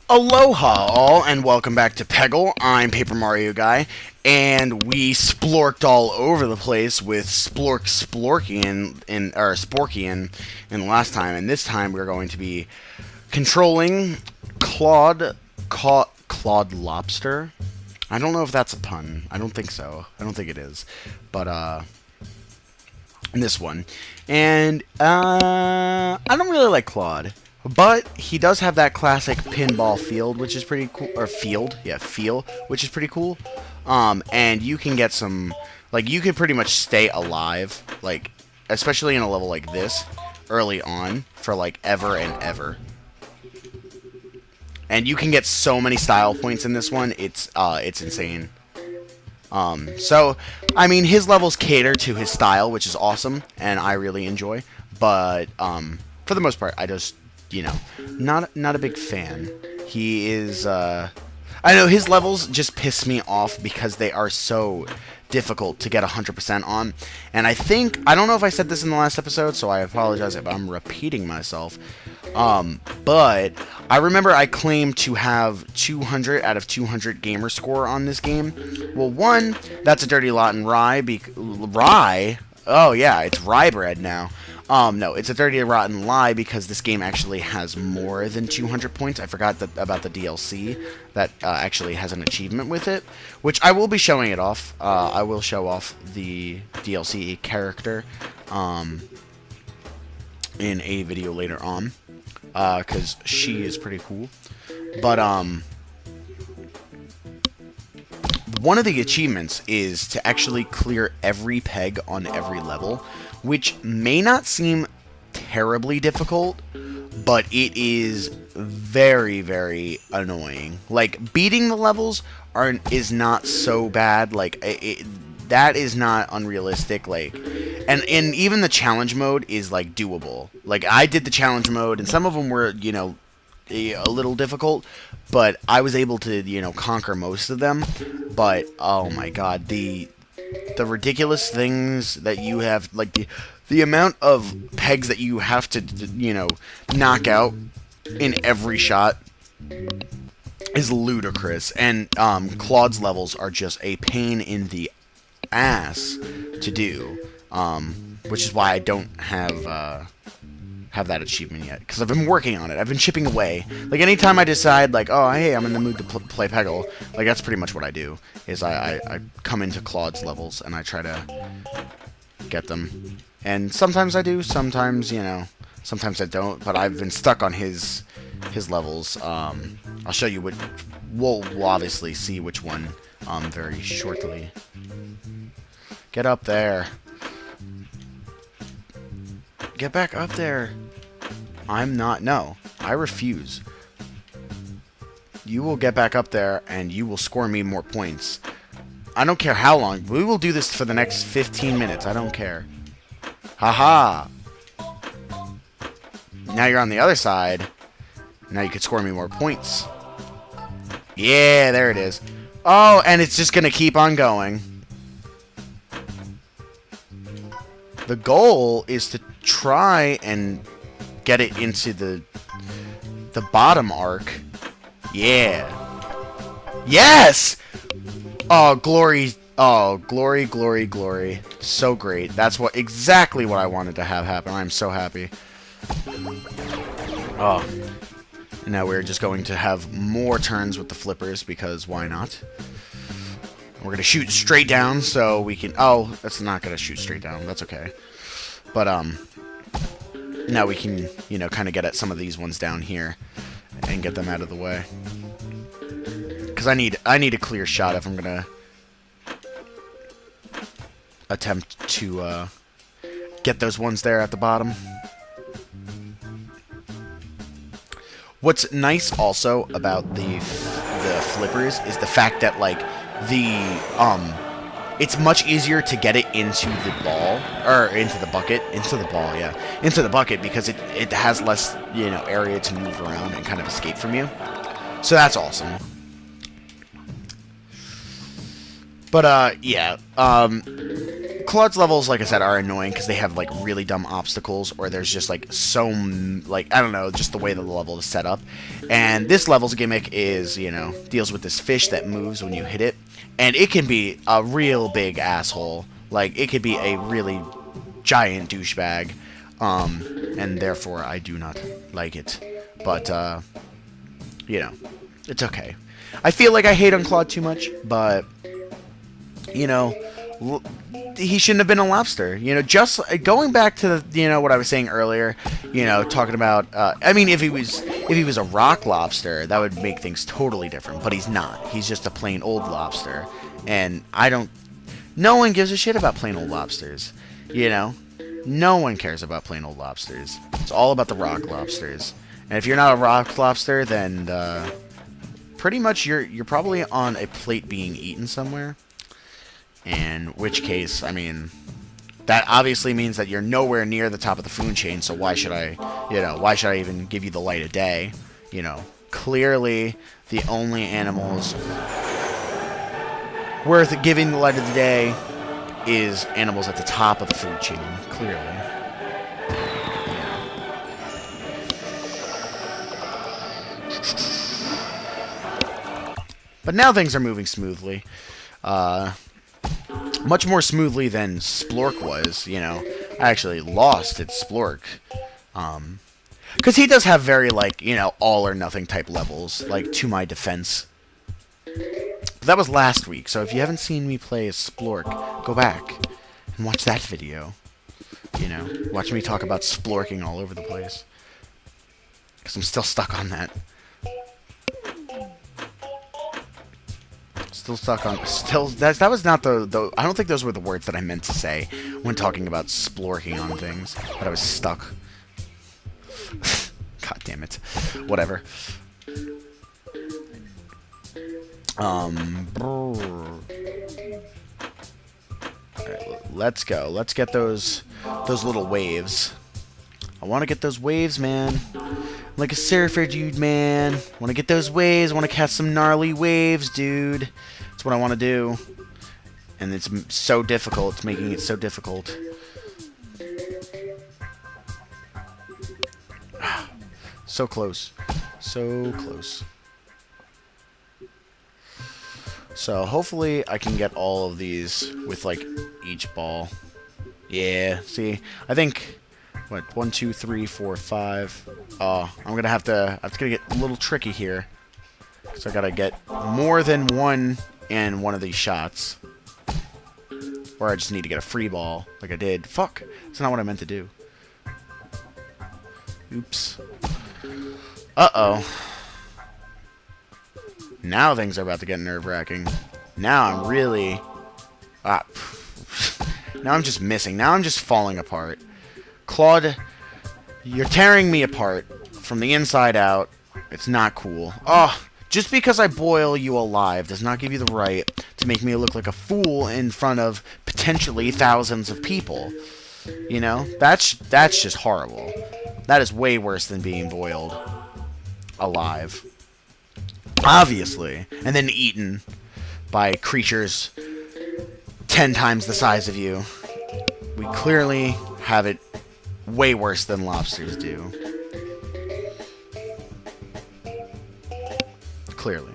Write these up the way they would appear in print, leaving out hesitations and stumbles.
Aloha all, and welcome back to Peggle. I'm Paper Mario Guy, and we splorked all over the place with Splorkian in the last time, and this time we're going to be controlling Claude Lobster. I don't know if that's a pun. I don't think so. I don't think it is. But in this one. And I don't really like Claude. But he does have that classic pinball field, which is pretty cool. Or field, yeah, feel, which is pretty cool. And you can get some, like, you can pretty much stay alive, like, especially in a level like this, early on, for, like, ever and ever. And you can get so many style points in this one, it's insane. So, I mean, his levels cater to his style, which is awesome, and I really enjoy. But, for the most part, I just... not a big fan. He is, I know his levels just piss me off because they are so difficult to get 100% on. And I don't know if I said this in the last episode, so I apologize if I'm repeating myself. But I remember I claimed to have 200 out of 200 gamer score on this game. Well, one, that's a dirty lot in rye. Rye? Oh yeah, it's rye bread now. No, it's a dirty rotten lie because this game actually has more than 200 points. I forgot about the DLC that actually has an achievement with it, which I will be showing it off. I will show off the DLC character in a video later on because she is pretty cool. But one of the achievements is to actually clear every peg on every level, which may not seem terribly difficult, but it is very, very annoying. Like, beating the levels is not so bad. Like, that is not unrealistic. Like, and even the challenge mode is, like, doable. Like, I did the challenge mode, and some of them were, a little difficult, but I was able to, conquer most of them. But, oh my god, the ridiculous things that you have, like, the amount of pegs that you have to, knock out in every shot is ludicrous. And, Claude's levels are just a pain in the ass to do, which is why I don't have that achievement yet, because I've been working on it. I've been chipping away. Like, anytime I decide, like, oh, hey, I'm in the mood to play Peggle, like, that's pretty much what I do, is I come into Claude's levels, and I try to get them. And sometimes I do, sometimes, sometimes I don't, but I've been stuck on his levels. I'll show you what, we'll obviously see which one, very shortly. Get up there. Get back up there. No, I refuse. You will get back up there, and you will score me more points. I don't care how long. We will do this for the next 15 minutes. I don't care. Haha. Now you're on the other side. Now you can score me more points. Yeah, there it is. Oh, and it's just going to keep on going. The goal is to try and get it into the bottom arc. Yeah. Yes! Oh, glory. Oh, glory, glory, glory. So great. That's exactly what I wanted to have happen. I'm so happy. Oh. Now we're just going to have more turns with the flippers, because why not? We're going to shoot straight down so we can... Oh, that's not going to shoot straight down. That's okay. But, now we can, kind of get at some of these ones down here and get them out of the way. Because I need a clear shot if I'm going to attempt to get those ones there at the bottom. What's nice also about the flippers is the fact that, like, it's much easier to get it into the ball, or into the bucket, into the ball, yeah, into the bucket, because it has less, area to move around and kind of escape from you. So that's awesome. But, yeah, Claude's levels, like I said, are annoying because they have like really dumb obstacles, or there's just like like I don't know, just the way that the level is set up. And this level's gimmick is, you know, deals with this fish that moves when you hit it, and it can be a real big asshole. Like it could be a really giant douchebag, and therefore I do not like it. But you know, it's okay. I feel like I hate on Claude too much, but you know, he shouldn't have been a lobster. You know, just going back to the, you know, what I was saying earlier, you know, talking about I mean, if he was a rock lobster, that would make things totally different, but he's not. He's just a plain old lobster, and no one gives a shit about plain old lobsters. You know, no one cares about plain old lobsters. It's all about the rock lobsters. And if you're not a rock lobster, then pretty much you're probably on a plate being eaten somewhere. In which case, I mean, that obviously means that you're nowhere near the top of the food chain, so why should I even give you the light of day? You know, clearly the only animals worth giving the light of the day is animals at the top of the food chain, clearly. Yeah. But now things are moving smoothly. Much more smoothly than Splork was, you know. I actually lost at Splork. Because he does have very, like, you know, all or nothing type levels, like, to my defense. But that was last week, so if you haven't seen me play as Splork, go back and watch that video. You know, watch me talk about splorking all over the place. Because I'm still stuck on that. Still stuck on... That was not the... I don't think those were the words that I meant to say when talking about splorking on things. But I was stuck. God damn it. Whatever. Alright, let's go. Let's get those little waves. I want to get those waves, man. I'm like a surfer dude, man. Want to get those waves. Want to catch some gnarly waves, dude. That's what I want to do. And it's so difficult. It's making it so difficult. So close. So close. So hopefully I can get all of these with like each ball. Yeah, see? I think what, 1, 2, 3, 4, 5. I'm gonna have to get a little tricky here. So I gotta get more than one in one of these shots. Or I just need to get a free ball, like I did. Fuck! That's not what I meant to do. Oops. Uh-oh. Now things are about to get nerve-wracking. Now I'm really... now I'm just missing. Now I'm just falling apart. Claude, you're tearing me apart from the inside out. It's not cool. Oh, just because I boil you alive does not give you the right to make me look like a fool in front of potentially thousands of people. You know? That's just horrible. That is way worse than being boiled alive. Obviously. And then eaten by creatures 10 times the size of you. We clearly have it way worse than lobsters do. Clearly.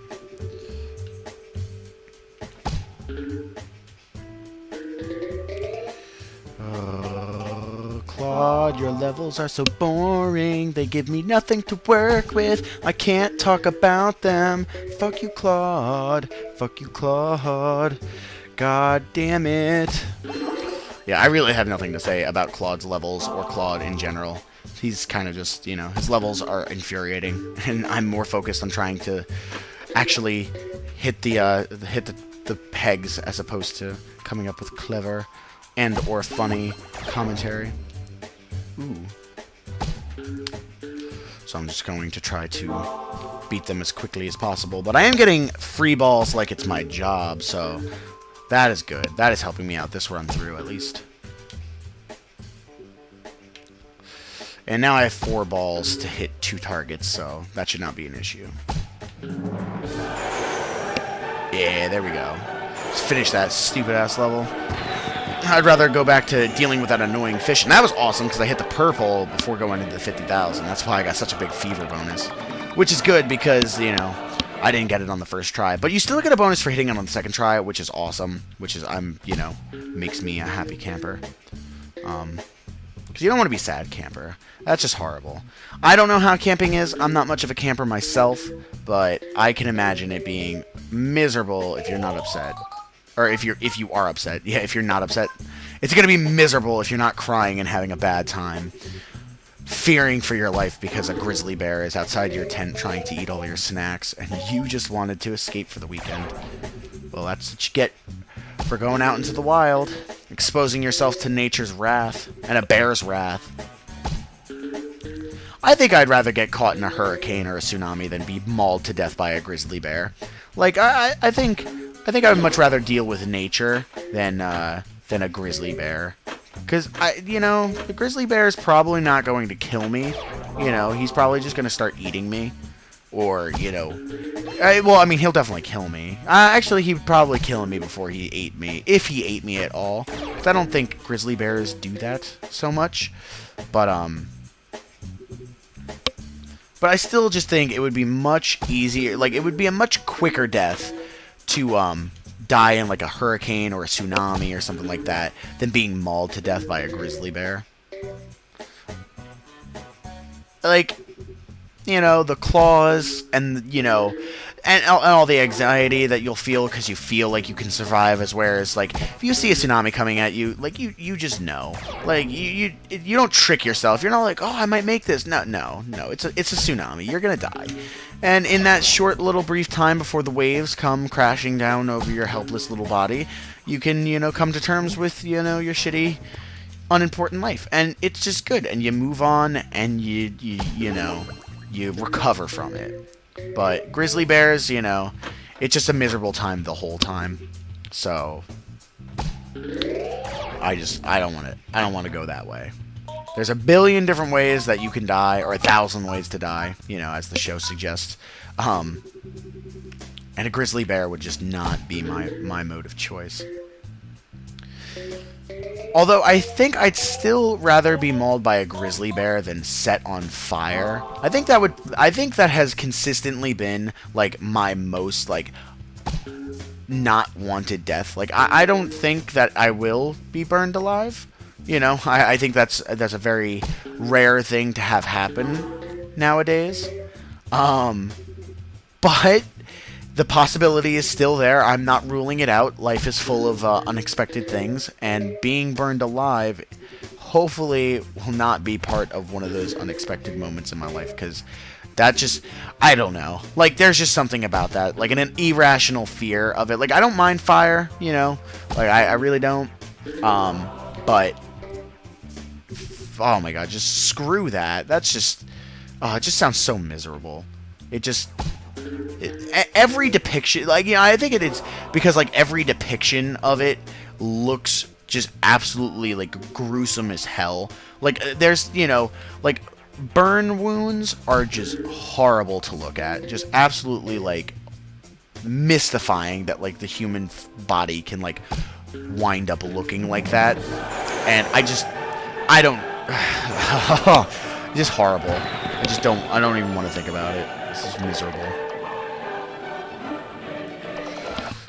Claude, your levels are so boring. They give me nothing to work with. I can't talk about them. Fuck you, Claude. Fuck you, Claude. God damn it. Yeah, I really have nothing to say about Claude's levels or Claude in general. He's kind of just, you know, his levels are infuriating, and I'm more focused on trying to actually hit the pegs as opposed to coming up with clever and or funny commentary. Ooh. So I'm just going to try to beat them as quickly as possible, but I am getting free balls like it's my job, so that is good. That is helping me out this run through, at least. And now I have 4 balls to hit 2 targets, so that should not be an issue. Yeah, there we go. Let's finish that stupid-ass level. I'd rather go back to dealing with that annoying fish. And that was awesome because I hit the purple before going into the 50,000. That's why I got such a big fever bonus. Which is good because, you know, I didn't get it on the first try. But you still get a bonus for hitting it on the second try, which is awesome. Which is, you know, makes me a happy camper. Because you don't want to be sad camper. That's just horrible. I don't know how camping is. I'm not much of a camper myself. But I can imagine it being miserable if you're not upset. Or if you are upset. Yeah, if you're not upset. It's going to be miserable if you're not crying and having a bad time. Fearing for your life because a grizzly bear is outside your tent trying to eat all your snacks. And you just wanted to escape for the weekend. Well, that's what you get for going out into the wild. Exposing yourself to nature's wrath. And a bear's wrath. I think I'd rather get caught in a hurricane or a tsunami than be mauled to death by a grizzly bear. Like, I think I would much rather deal with nature than a grizzly bear. Because, you know, the grizzly bear is probably not going to kill me. You know, he's probably just going to start eating me. Or, you know... well, I mean, he'll definitely kill me. Actually, he'd probably kill me before he ate me. If he ate me at all. Because I don't think grizzly bears do that so much. But I still just think it would be much easier... Like, it would be a much quicker death to, die in, like, a hurricane or a tsunami or something like that than being mauled to death by a grizzly bear. Like, you know, the claws and, you know... And all the anxiety that you'll feel because you feel like you can survive, as whereas, like, if you see a tsunami coming at you, like, you just know. Like, you don't trick yourself. You're not like, oh, I might make this. No. It's a tsunami. You're gonna die. And in that short little brief time before the waves come crashing down over your helpless little body, you can, you know, come to terms with, you know, your shitty, unimportant life. And it's just good. And you move on and you know, you recover from it. But grizzly bears, you know, it's just a miserable time the whole time. So I don't want to go that way. There's a billion different ways that you can die, or 1,000 ways to die, you know, as the show suggests. And a grizzly bear would just not be my mode of choice. Although I think I'd still rather be mauled by a grizzly bear than set on fire. I think that has consistently been, like, my most, like, not wanted death. Like, I don't think that I will be burned alive. You know, I think that's a very rare thing to have happen nowadays. But the possibility is still there. I'm not ruling it out. Life is full of unexpected things, and being burned alive hopefully will not be part of one of those unexpected moments in my life, because that just, I don't know. Like, there's just something about that, like an irrational fear of it. Like, I don't mind fire, you know, like, I really don't, but, oh my god, just screw that. That's just, it just sounds so miserable. It just... every depiction, like, you know, I think it is because, like, every depiction of it looks just absolutely, like, gruesome as hell. Like, there's, you know, like, burn wounds are just horrible to look at. Just absolutely, like, mystifying that, like, the human body can, like, wind up looking like that. And I don't, just horrible. I don't even want to think about it. This is miserable.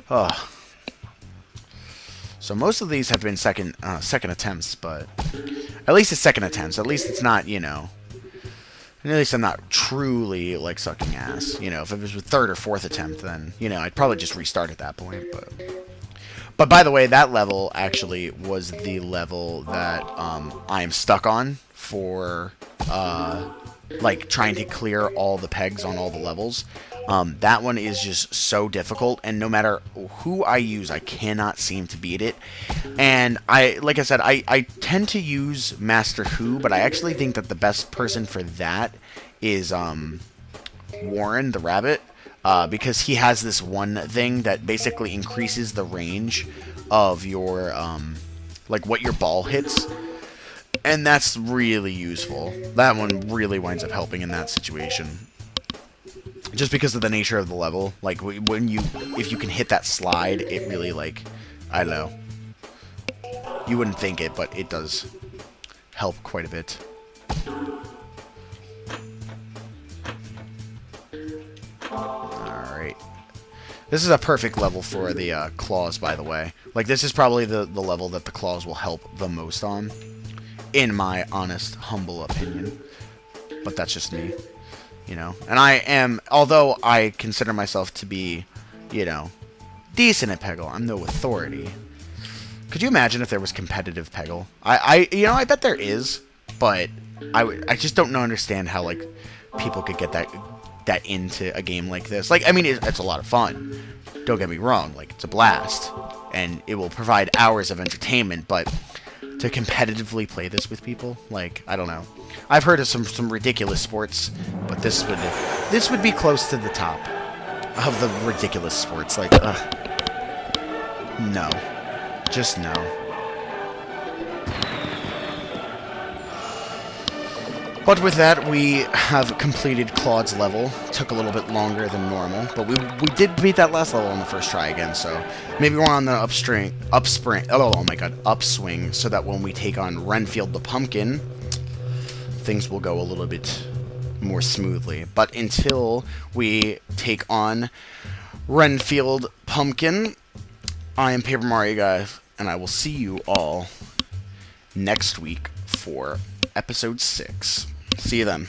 Oh. So most of these have been second attempts, but at least it's second attempts. At least it's not, you know, at least I'm not truly, like, sucking ass. You know, if it was a third or fourth attempt, then, you know, I'd probably just restart at that point. But by the way, that level actually was the level that I am stuck on for like, trying to clear all the pegs on all the levels. That one is just so difficult, and no matter who I use, I cannot seem to beat it. And like I said, I tend to use Master Who, but I actually think that the best person for that is Warren the Rabbit, because he has this one thing that basically increases the range of your, like, what your ball hits. And that's really useful. That one really winds up helping in that situation. Just because of the nature of the level. Like, if you can hit that slide, it really, like, I don't know. You wouldn't think it, but it does help quite a bit. Alright. This is a perfect level for the claws, by the way. Like, this is probably the level that the claws will help the most on. In my honest, humble opinion. But that's just me. You know? And I am, although I consider myself to be, you know, decent at Peggle, I'm no authority. Could you imagine if there was competitive Peggle? You know, I bet there is, but I just don't understand how, like, people could get that into a game like this. Like, I mean, it's a lot of fun. Don't get me wrong. Like, it's a blast, and it will provide hours of entertainment, but to competitively play this with people, like, I don't know. I've heard of some ridiculous sports, but this would be close to the top of the ridiculous sports. Like, no. Just no. But with that, we have completed Claude's level. Took a little bit longer than normal, but we did beat that last level on the first try again, so maybe we're on the upswing, so that when we take on Renfield the Pumpkin, things will go a little bit more smoothly. But until we take on Renfield Pumpkin, I am Paper Mario Guy, and I will see you all next week for episode 6. See you then.